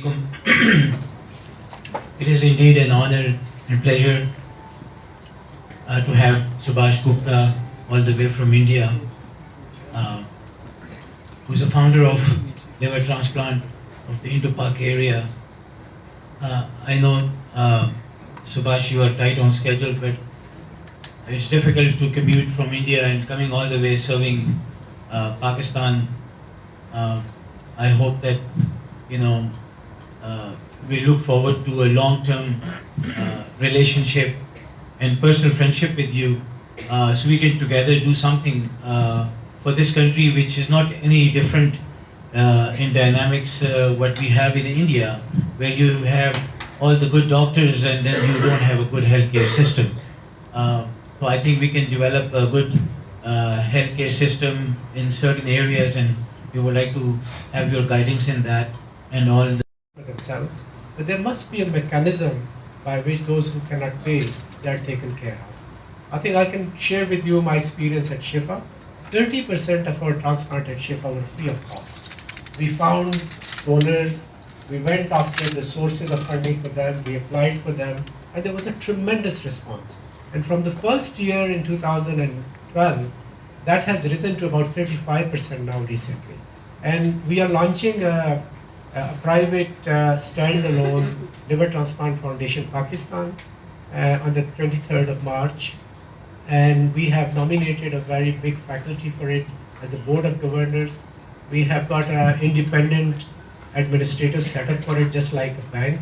alaikum. It is indeed an honor and pleasure to have Subhash Gupta all the way from India, uh, who's a founder of liver transplant of the Indo-Pak area. I know, Subhash, you are tight on schedule, but it's difficult to commute from India and coming all the way serving Pakistan. Uh, I hope that, you know, uh, we look forward to a long-term relationship and personal friendship with you, so we can together do something for this country, which is not any different in dynamics what we have in India, where you have all the good doctors and then you don't have a good healthcare system. So I think we can develop a good healthcare system in certain areas, and we would like to have your guidance in that and all. For themselves, but there must be a mechanism by which those who cannot pay, they are taken care of. I think I can share with you my experience at Shifa. 30% of our transplant at Shifa were free of cost. We found donors, we went after the sources of funding for them, we applied for them, and there was a tremendous response. And from the first year in 2012, that has risen to about 35% now recently. And we are launching a private standalone liver transplant foundation Pakistan on the 23rd of March, and we have nominated a very big faculty for it as a board of governors. We have got an independent administrative setup for it, just like a bank,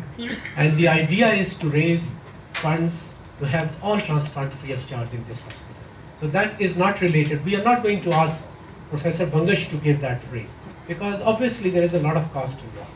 and the idea is to raise funds to have all transplant free of charge in this hospital. So that is not related. We are not going to ask Professor Bangash to give that free, because obviously there is a lot of cost involved.